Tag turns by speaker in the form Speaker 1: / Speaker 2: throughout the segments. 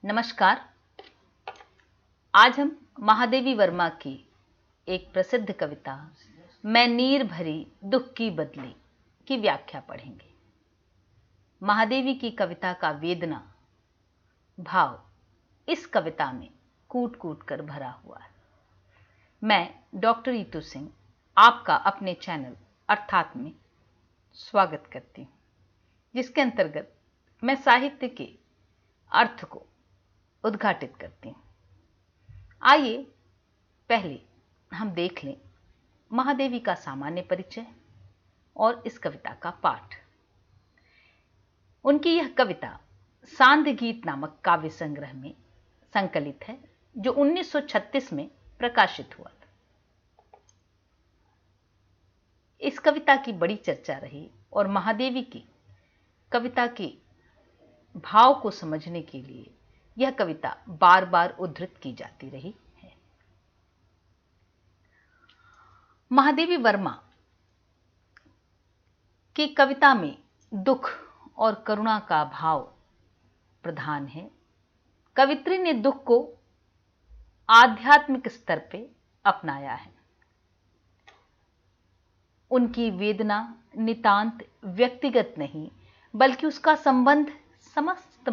Speaker 1: नमस्कार। आज हम महादेवी वर्मा की एक प्रसिद्ध कविता मैं नीर भरी दुख की बदली की व्याख्या पढ़ेंगे। महादेवी की कविता का वेदना भाव इस कविता में कूट कूट कर भरा हुआ है। मैं डॉक्टर रीतू सिंह आपका अपने चैनल अर्थात में स्वागत करती हूँ, जिसके अंतर्गत मैं साहित्य के अर्थ को उद्घाटित करती हूँ। आइए पहले हम देख लें महादेवी का सामान्य परिचय और इस कविता का पाठ। उनकी यह कविता सांध्य गीत नामक काव्य संग्रह में संकलित है, जो 1936 में प्रकाशित हुआ था। इस कविता की बड़ी चर्चा रही और महादेवी की कविता के भाव को समझने के लिए यह कविता बार बार उद्धृत की जाती रही है। महादेवी वर्मा की कविता में दुख और करुणा का भाव प्रधान है। कवित्री ने दुख को आध्यात्मिक स्तर पे अपनाया है। उनकी वेदना नितांत व्यक्तिगत नहीं, बल्कि उसका संबंध समस्त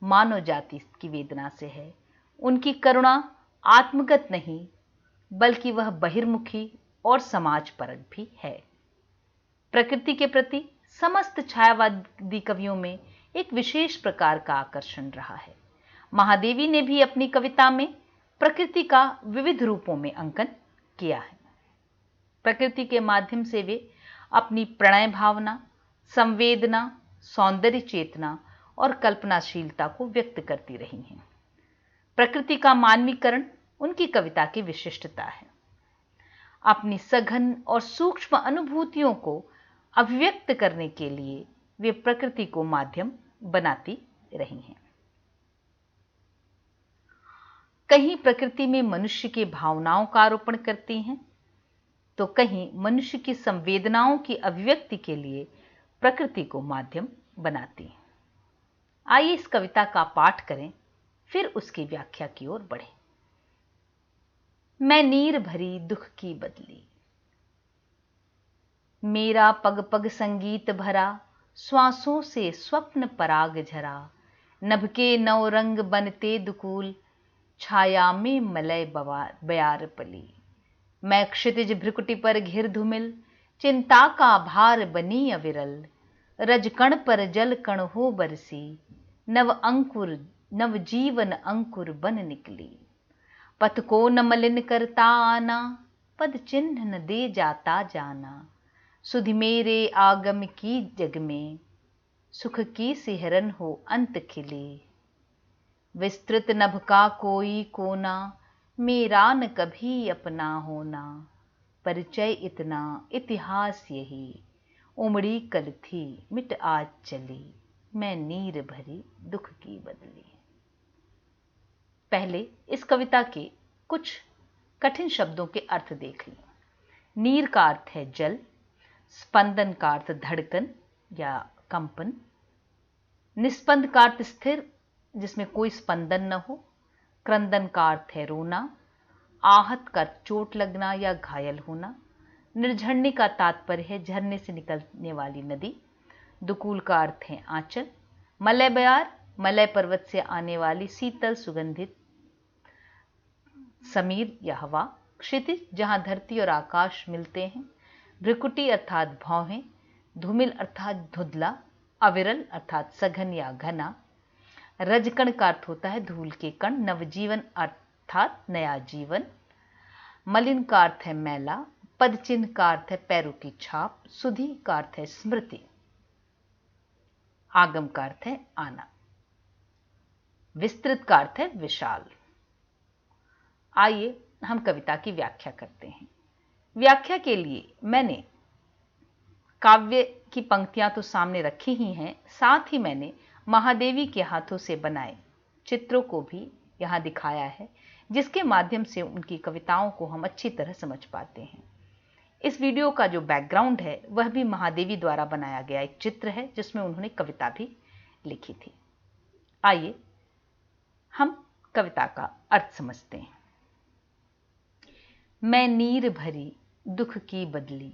Speaker 1: मानव जाति की वेदना से है। उनकी करुणा आत्मगत नहीं, बल्कि वह बहिर्मुखी और समाजपरक भी है। प्रकृति के प्रति समस्त छायावादी कवियों में एक विशेष प्रकार का आकर्षण रहा है। महादेवी ने भी अपनी कविता में प्रकृति का विविध रूपों में अंकन किया है। प्रकृति के माध्यम से वे अपनी प्रणय भावना, संवेदना, सौंदर्य चेतना और कल्पनाशीलता को व्यक्त करती रही हैं। प्रकृति का मानवीकरण उनकी कविता की विशिष्टता है। अपनी सघन और सूक्ष्म अनुभूतियों को अभिव्यक्त करने के लिए वे प्रकृति को माध्यम बनाती रही हैं। कहीं प्रकृति में मनुष्य की भावनाओं का आरोपण करती हैं, तो कहीं मनुष्य की संवेदनाओं की अभिव्यक्ति के लिए प्रकृति को माध्यम बनाती हैं। आइए इस कविता का पाठ करें, फिर उसकी व्याख्या की ओर बढ़ें। मैं नीर भरी दुख की बदली, मेरा पग पग संगीत भरा, श्वासों से स्वप्न पराग झरा, नभ के नौ रंग बनते दुकूल, छाया में मलय बयार पली। मैं क्षितिज भ्रुकुटि पर घिर धूमिल, चिंता का भार बनी अविरल, रजकण पर जल कण हो बरसी, नव जीवन अंकुर बन निकली। पथ को न मलिन करता आना, पद चिन्ह न दे जाता जाना, सुधि मेरे आगम की जग में, सुख की सिहरन हो अंत खिली। विस्तृत नभ का कोई कोना, मेरा न कभी अपना होना, परिचय इतना इतिहास यही, उमड़ी कल थी मिट आज चली, मैं नीर भरी दुख की बदली। पहले इस कविता के कुछ कठिन शब्दों के अर्थ देख लें। नीर का अर्थ है जल, स्पंदन का अर्थ धड़कन या कंपन, निस्पंद का अर्थ स्थिर जिसमें कोई स्पंदन न हो, क्रंदन का अर्थ है रोना, आहत का चोट लगना या घायल होना, निर्झरने का तात्पर्य है झरने से निकलने वाली नदी, दुकूल का अर्थ है आंचल, मलय बयार मलय पर्वत से आने वाली शीतल सुगंधित समीर या हवा, क्षितिज जहां धरती और आकाश मिलते हैं, भ्रुकुटि अर्थात भौहें, धूमिल अर्थात धुंधला, अविरल अर्थात सघन या घना, रजकण का अर्थ होता है धूल के कण, नवजीवन अर्थात नया जीवन, मलिन का अर्थ है मैला, पद चिन्ह का अर्थ है पैरों की छाप, सुधि का अर्थ है स्मृति, आगम का अर्थ है आना, विस्तृत का अर्थ है विशाल। आइए हम कविता की व्याख्या करते हैं। व्याख्या के लिए मैंने काव्य की पंक्तियां तो सामने रखी ही हैं, साथ ही मैंने महादेवी के हाथों से बनाए चित्रों को भी यहां दिखाया है, जिसके माध्यम से उनकी कविताओं को हम अच्छी तरह समझ पाते हैं। इस वीडियो का जो बैकग्राउंड है वह भी महादेवी द्वारा बनाया गया एक चित्र है, जिसमें उन्होंने कविता भी लिखी थी। आइए हम कविता का अर्थ समझते हैं। मैं नीर भरी दुख की बदली,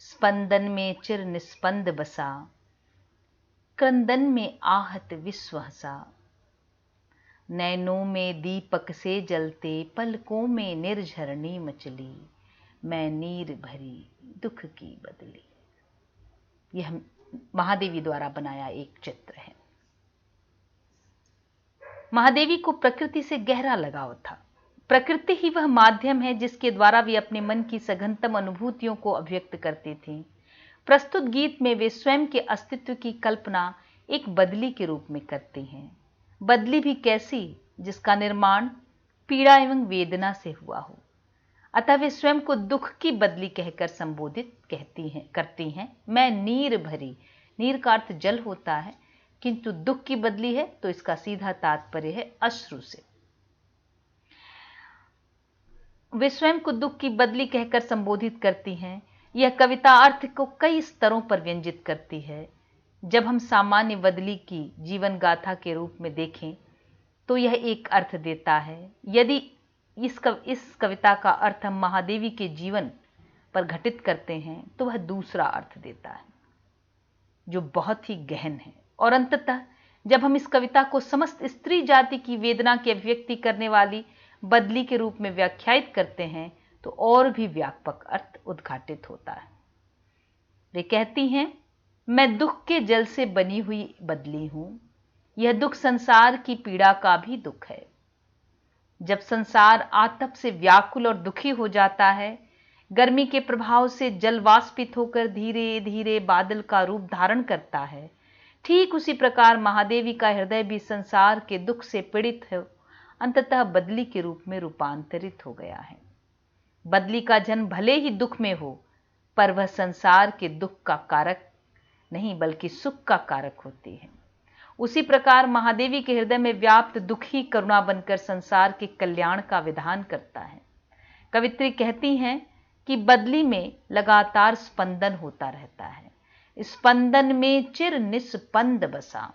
Speaker 1: स्पंदन में चिर निस्पंद बसा, क्रंदन में आहत विश्व हंसा, नैनों में दीपक से जलते पलकों में निर्झरनी मचली, मैं नीर भरी दुख की बदली। यह महादेवी द्वारा बनाया एक चित्र है। महादेवी को प्रकृति से गहरा लगाव था। प्रकृति ही वह माध्यम है जिसके द्वारा वे अपने मन की सघनतम अनुभूतियों को अभिव्यक्त करती थीं। प्रस्तुत गीत में वे स्वयं के अस्तित्व की कल्पना एक बदली के रूप में करती हैं। बदली भी कैसी, जिसका निर्माण पीड़ा एवं वेदना से हुआ हो। अतः वे स्वयं को दुख की बदली कहकर संबोधित करती हैं। मैं नीर भरी, नीर का अर्थ जल होता है, किंतु दुख की बदली है तो इसका सीधा तात्पर्य है अश्रु से। वे स्वयं को दुख की बदली कहकर संबोधित करती हैं। यह कविता अर्थ को कई स्तरों पर व्यंजित करती है। जब हम सामान्य बदली की जीवन गाथा के रूप में देखें तो यह एक अर्थ देता है। यदि इस कविता का अर्थ हम महादेवी के जीवन पर घटित करते हैं तो वह दूसरा अर्थ देता है जो बहुत ही गहन है। और अंततः जब हम इस कविता को समस्त स्त्री जाति की वेदना की अभिव्यक्ति करने वाली बदली के रूप में व्याख्यायित करते हैं तो और भी व्यापक अर्थ उद्घाटित होता है। वे कहती हैं, मैं दुख के जल से बनी हुई बदली हूं। यह दुख संसार की पीड़ा का भी दुख है। जब संसार आतप से व्याकुल और दुखी हो जाता है, गर्मी के प्रभाव से जल वाष्पित होकर धीरे धीरे बादल का रूप धारण करता है, ठीक उसी प्रकार महादेवी का हृदय भी संसार के दुख से पीड़ित है, अंततः बदली के रूप में रूपांतरित हो गया है। बदली का जन्म भले ही दुख में हो, पर वह संसार के दुख का कारक नहीं बल्कि सुख का कारक होती है। उसी प्रकार महादेवी के हृदय में व्याप्त दुख ही करुणा बनकर संसार के कल्याण का विधान करता है। कवित्री कहती हैं कि बदली में लगातार स्पंदन होता रहता है, स्पंदन में चिर निस्पंद बसा,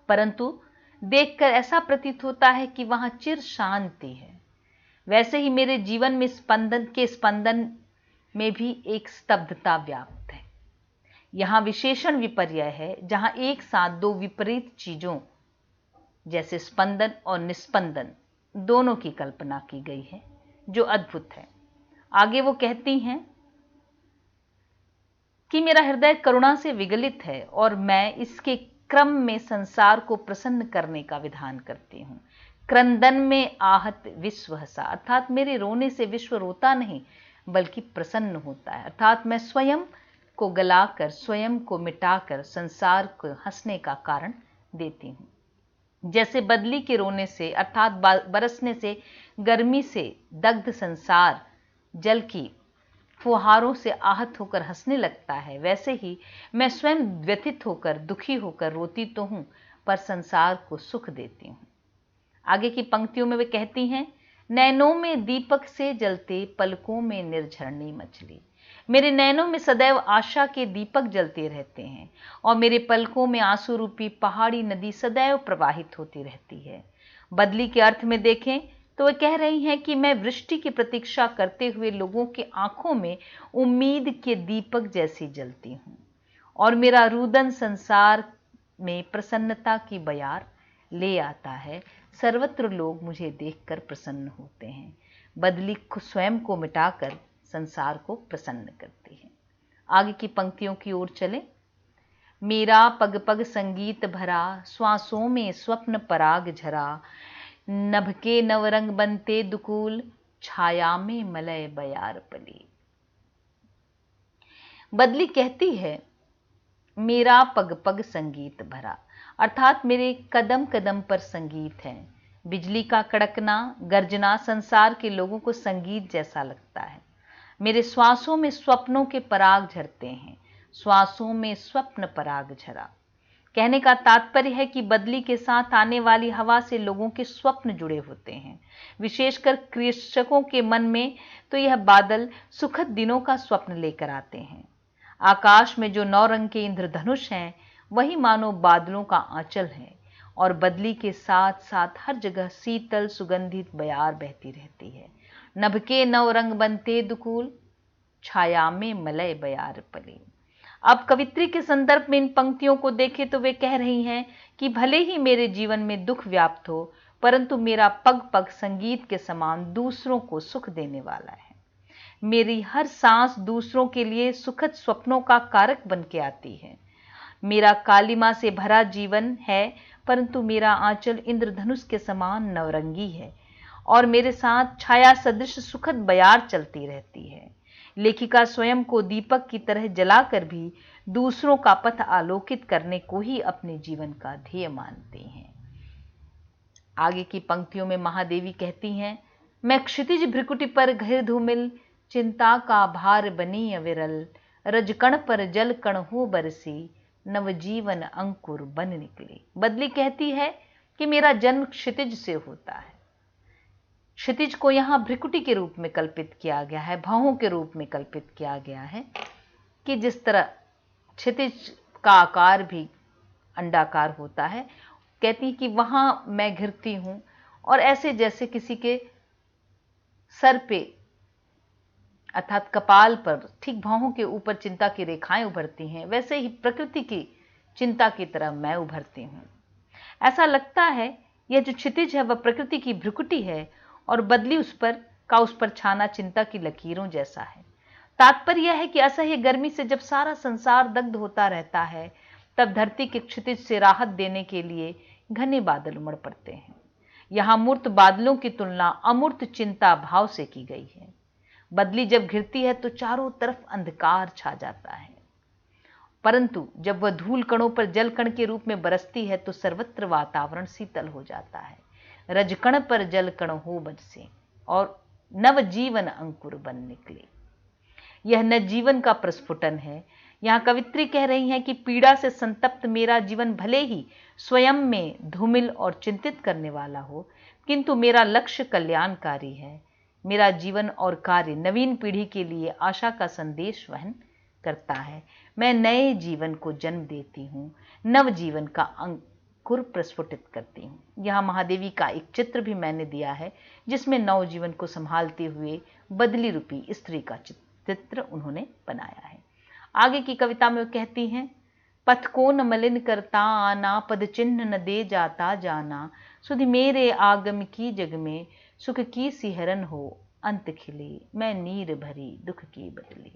Speaker 1: परंतु देखकर ऐसा प्रतीत होता है कि वहां चिर शांति है। वैसे ही मेरे जीवन में स्पंदन में भी एक स्तब्धता व्याप्त है। यहां विशेषण विपर्य है, जहां एक साथ दो विपरीत चीजों जैसे स्पंदन और निस्पंदन दोनों की कल्पना की गई है, जो अद्भुत है। आगे वो कहती हैं कि मेरा हृदय करुणा से विगलित है और मैं इसके क्रम में संसार को प्रसन्न करने का विधान करती हूं। क्रंदन में आहत विश्व हंसा, अर्थात मेरे रोने से विश्व रोता नहीं बल्कि प्रसन्न होता है। अर्थात मैं स्वयं को गलाकर, स्वयं को मिटाकर संसार को हंसने का कारण देती हूं। जैसे बदली के रोने से अर्थात बरसने से गर्मी से दग्ध संसार जल की फुहारों से आहत होकर हंसने लगता है, वैसे ही मैं स्वयं व्यथित होकर, दुखी होकर रोती तो हूं, पर संसार को सुख देती हूं। आगे की पंक्तियों में वे कहती हैं, नैनों में दीपक से जलते पलकों में निर्झरनी मछली। मेरे नैनों में सदैव आशा के दीपक जलते रहते हैं और मेरे पलकों में आंसू रूपी पहाड़ी नदी सदैव प्रवाहित होती रहती है। बदली के अर्थ में देखें तो वे कह रही हैं कि मैं वृष्टि की प्रतीक्षा करते हुए लोगों की आंखों में उम्मीद के दीपक जैसी जलती हूं और मेरा रुदन संसार में प्रसन्नता की बयार ले आता है। सर्वत्र लोग मुझे देखकर प्रसन्न होते हैं। बदली स्वयं को मिटाकर संसार को प्रसन्न करती है। आगे की पंक्तियों की ओर चलें। मेरा पग पग संगीत भरा, श्वासों में स्वप्न पराग झरा, नभ के नवरंग बनते दुकूल, छाया में मलय बयार पली। बदली कहती है, मेरा पग पग संगीत भरा, अर्थात मेरे कदम कदम पर संगीत है। बिजली का कड़कना, गर्जना संसार के लोगों को संगीत जैसा लगता है। मेरे श्वासों में स्वप्नों के पराग झरते हैं, श्वासों में स्वप्न पराग झरा। कहने का तात्पर्य है कि बदली के साथ आने वाली हवा से लोगों के स्वप्न जुड़े होते हैं। विशेषकर कृषकों के मन में तो यह बादल सुखद दिनों का स्वप्न लेकर आते हैं। आकाश में जो 9 रंग के इंद्रधनुष हैं, वही मानो बादलों का आंचल है और बदली के साथ साथ हर जगह शीतल सुगंधित बयार बहती रहती है। नभ के नव रंग बनते दुकूल, छाया में मलय बयार पले। अब कवित्री के संदर्भ में इन पंक्तियों को देखें तो वे कह रही हैं कि भले ही मेरे जीवन में दुख व्याप्त हो, परंतु मेरा पग पग संगीत के समान दूसरों को सुख देने वाला है। मेरी हर सांस दूसरों के लिए सुखद स्वप्नों का कारक बन के आती है। मेरा कालिमा से भरा जीवन है, परंतु मेरा आंचल इंद्रधनुष के समान नवरंगी है और मेरे साथ छाया सदृश सुखद बयार चलती रहती है। लेखिका स्वयं को दीपक की तरह जलाकर भी दूसरों का पथ आलोकित करने को ही अपने जीवन का ध्येय मानते हैं। आगे की पंक्तियों में महादेवी कहती हैं, मैं क्षितिज भ्रिकुटी पर घिर धूमिल, चिंता का भार बनी अविरल, रजकण पर जल कण हो बरसी, नवजीवन अंकुर बन निकली। बदली कहती है कि मेरा जन्म क्षितिज से होता है। क्षितिज को यहाँ भ्रिकुटी के रूप में कल्पित किया गया है, भौहों के रूप में कल्पित किया गया है कि जिस तरह क्षितिज का आकार भी अंडाकार होता है। कहती कि वहां मैं घिरती हूं और ऐसे जैसे किसी के सर पे अर्थात कपाल पर ठीक भौहों के ऊपर चिंता की रेखाएं उभरती हैं, वैसे ही प्रकृति की चिंता की तरह मैं उभरती हूं। ऐसा लगता है यह जो क्षितिज है वह प्रकृति की भ्रुकुटी है और बदली उस पर छाना चिंता की लकीरों जैसा है। तात्पर्य यह है कि असह्य गर्मी से जब सारा संसार दग्ध होता रहता है, तब धरती के क्षितिज से राहत देने के लिए घने बादल उमड़ पड़ते हैं। यहां मूर्त बादलों की तुलना अमूर्त चिंता भाव से की गई है। बदली जब घिरती है तो चारों तरफ अंधकार छा जाता है, परंतु जब वह धूल कणों पर जल कण के रूप में बरसती है तो सर्वत्र वातावरण शीतल हो जाता है। रजकण पर जल कण हो बरसे और नवजीवन अंकुर बन निकले। यह नवजीवन का प्रस्फुटन है। यहाँ कवित्री कह रही हैं कि पीड़ा से संतप्त मेरा जीवन भले ही स्वयं में धूमिल और चिंतित करने वाला हो, किंतु मेरा लक्ष्य कल्याणकारी है। मेरा जीवन और कार्य नवीन पीढ़ी के लिए आशा का संदेश वहन करता है। मैं नए जीवन को जन्म देती हूँ, नव जीवन का अंकुर प्रस्फुटित करती हूँ। यहाँ महादेवी का एक चित्र भी मैंने दिया है, जिसमें नव जीवन को संभालते हुए बदली रूपी स्त्री का चित्र उन्होंने बनाया है। आगे की कविता में वो कहती हैं, पथ को न मलिन करता आना, पद चिन्ह न दे जाता जाना, सुधि मेरे आगम की जग में, सुख की सिहरन हो अंत खिली, मैं नीर भरी दुख की बदली।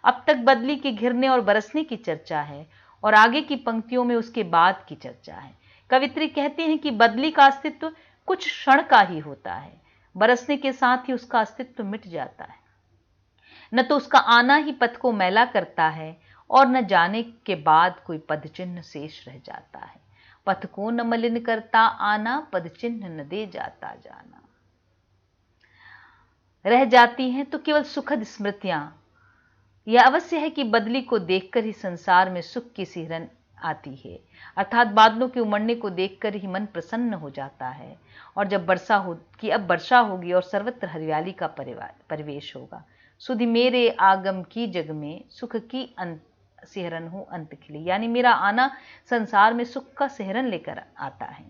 Speaker 1: अब तक बदली के घिरने और बरसने की चर्चा है और आगे की पंक्तियों में उसके बाद की चर्चा है। कवित्री कहते हैं कि बदली का अस्तित्व कुछ क्षण का ही होता है, बरसने के साथ ही उसका अस्तित्व मिट जाता है। न तो उसका आना ही पथ को मैला करता है और न जाने के बाद कोई पद चिन्ह शेष रह जाता है। पथ को न मलिन करता आना, पद चिन्ह न दे जाता जाना। रह जाती हैं तो केवल सुखद स्मृतियां। यह अवश्य है कि बदली को देखकर ही संसार में सुख की सिहरन आती है, अर्थात बादलों के उमड़ने को देखकर ही मन प्रसन्न हो जाता है। और जब अब वर्षा होगी और सर्वत्र हरियाली का परिवेश होगा। सुधि मेरे आगम की जग में, सुख की सिहरन हो अंत खिली, यानी मेरा आना संसार में सुख का सिहरन लेकर आता है।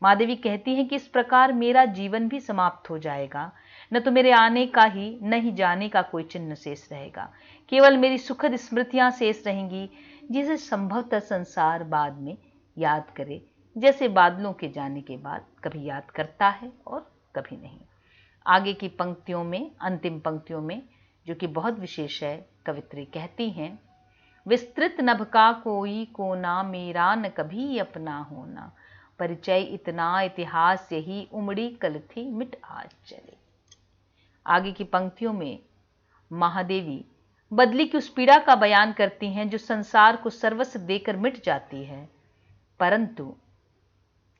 Speaker 1: महादेवी कहती है कि इस प्रकार मेरा जीवन भी समाप्त हो जाएगा। न तो मेरे आने का ही न ही जाने का कोई चिन्ह शेष रहेगा, केवल मेरी सुखद स्मृतियां शेष रहेंगी, जिसे संभवतः संसार बाद में याद करे, जैसे बादलों के जाने के बाद कभी याद करता है और कभी नहीं। आगे की पंक्तियों में, अंतिम पंक्तियों में, जो कि बहुत विशेष है, कवित्री कहती हैं, विस्तृत नभ का कोई कोना, मेरा न कभी अपना होना, परिचय इतना इतिहास यही, उमड़ी कल थी मिट आज चले। आगे की पंक्तियों में महादेवी बदली की उस पीड़ा का बयान करती हैं जो संसार को सर्वस्व देकर मिट जाती है, परंतु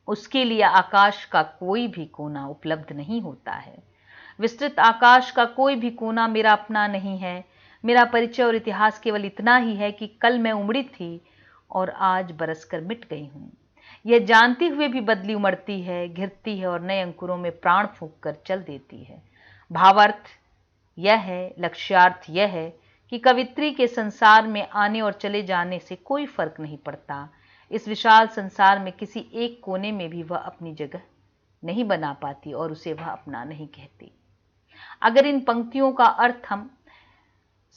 Speaker 1: उसके लिए आकाश का कोई भी कोना उपलब्ध नहीं होता है। विस्तृत आकाश का कोई भी कोना मेरा अपना नहीं है। मेरा परिचय और इतिहास केवल इतना ही है कि कल मैं उमड़ी थी और आज बरसकर मिट गई हूं। यह जानते हुए भी बदली उमड़ती है, घिरती है और नए अंकुरों में प्राण फूंक कर चल देती है। भावार्थ यह है, लक्ष्यार्थ यह है कि कवित्री के संसार में आने और चले जाने से कोई फर्क नहीं पड़ता। इस विशाल संसार में किसी एक कोने में भी वह अपनी जगह नहीं बना पाती और उसे वह अपना नहीं कहती। अगर इन पंक्तियों का अर्थ हम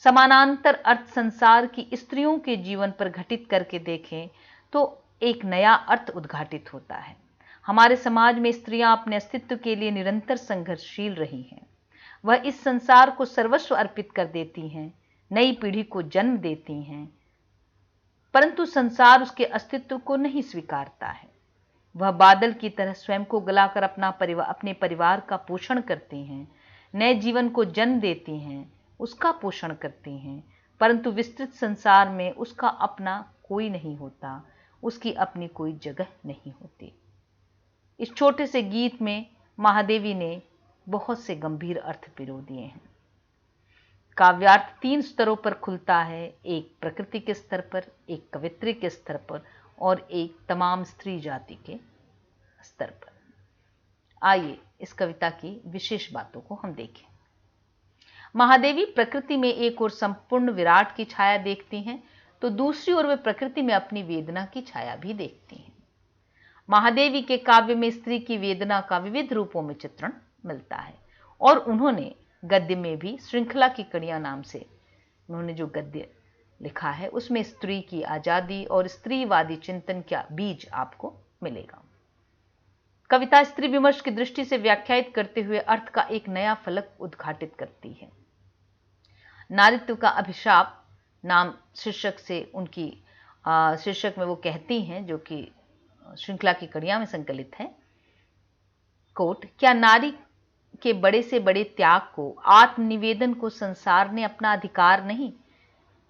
Speaker 1: समानांतर अर्थ संसार की स्त्रियों के जीवन पर घटित करके देखें तो एक नया अर्थ उद्घाटित होता है। हमारे समाज में स्त्रियां अपने अस्तित्व के लिए निरंतर संघर्षशील रही हैं। वह इस संसार को सर्वस्व अर्पित कर देती हैं, नई पीढ़ी को जन्म देती हैं, परंतु संसार उसके अस्तित्व को नहीं स्वीकारता है। वह बादल की तरह स्वयं को गलाकर अपने परिवार का पोषण करती हैं, नए जीवन को जन्म देती हैं, उसका पोषण करती हैं, परंतु विस्तृत संसार में उसका अपना कोई नहीं होता, उसकी अपनी कोई जगह नहीं होती। इस छोटे से गीत में महादेवी ने बहुत से गंभीर अर्थ पिरो दिए हैं। काव्यार्थ 3 स्तरों पर खुलता है, एक प्रकृति के स्तर पर, एक कवित्री के स्तर पर और एक तमाम स्त्री जाति के स्तर पर। आइए इस कविता की विशेष बातों को हम देखें। महादेवी प्रकृति में एक ओर संपूर्ण विराट की छाया देखती हैं तो दूसरी ओर वे प्रकृति में अपनी वेदना की छाया भी देखती हैं। महादेवी के काव्य में स्त्री की वेदना का विविध रूपों में चित्रण मिलता है और उन्होंने गद्य में भी श्रृंखला की कड़ियां नाम से उन्होंने जो गद्य लिखा है उसमें स्त्री की आजादी और स्त्रीवादी चिंतन का बीज आपको मिलेगा। कविता स्त्री विमर्श की दृष्टि से व्याख्यायित करते हुए अर्थ का एक नया फलक उद्घाटित करती है। नारीत्व का अभिशाप नाम शीर्षक से उनकी शीर्षक में वो कहती हैं, जो कि श्रृंखला की कड़ियां में संकलित है। कोट, क्या नारी के बड़े से बड़े त्याग को, आत्मनिवेदन को संसार ने अपना अधिकार नहीं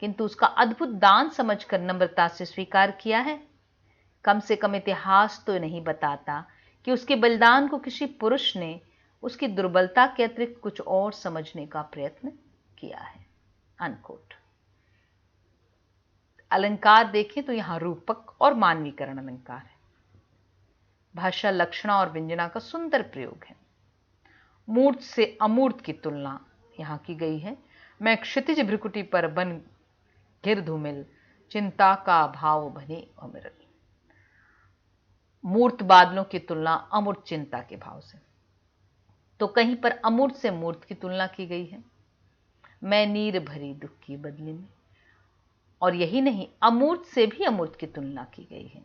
Speaker 1: किंतु उसका अद्भुत दान समझकर नम्रता से स्वीकार किया है? कम से कम इतिहास तो नहीं बताता कि उसके बलिदान को किसी पुरुष ने उसकी दुर्बलता के अतिरिक्त कुछ और समझने का प्रयत्न किया है। अनकोट। अलंकार देखें तो यहां रूपक और मानवीकरण अलंकार है। भाषा लक्षणा और व्यंजना का सुंदर प्रयोग है। मूर्त से अमूर्त की तुलना यहां की गई है। मैं क्षितिज भ्रिकुटी पर बन गिर धूमिल, चिंता का भाव बने अमरल। मूर्त बादलों की तुलना अमूर्त चिंता के भाव से, तो कहीं पर अमूर्त से मूर्त की तुलना की गई है। मैं नीर भरी दुख की बदले में, और यही नहीं, अमूर्त से भी अमूर्त की तुलना की गई है।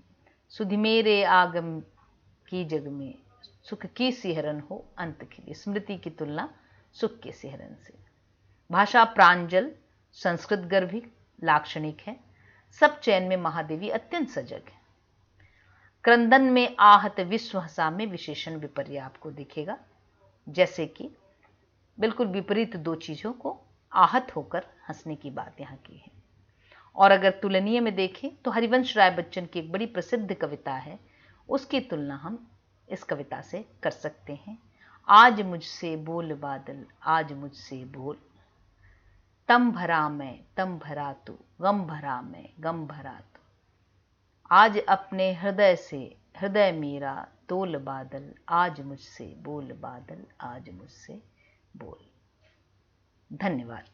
Speaker 1: सुधि मेरे आगम की जग में, सुख की सिहरन हो अंत के लिए। स्मृति की तुलना सुख के सिहरन से। भाषा प्रांजल, संस्कृत गर्भिक, लाक्षणिक है। सब चयन में महादेवी अत्यंत सजग है। क्रंदन में आहत विश्व हसा में विशेषण विपर्य आपको दिखेगा, जैसे कि बिल्कुल विपरीत दो चीजों को आहत होकर हंसने की बात यहाँ की है। और अगर तुलनीय में देखें तो हरिवंश राय बच्चन की एक बड़ी प्रसिद्ध कविता है, उसकी तुलना हम इस कविता से कर सकते हैं। आज मुझसे बोल बादल, आज मुझसे बोल, तम भरा मैं तम भरा तू, गम भरा मैं गम भरा तू। आज अपने हृदय से हृदय मेरा तोल बादल, आज मुझसे बोल बादल, आज मुझसे बोल। धन्यवाद।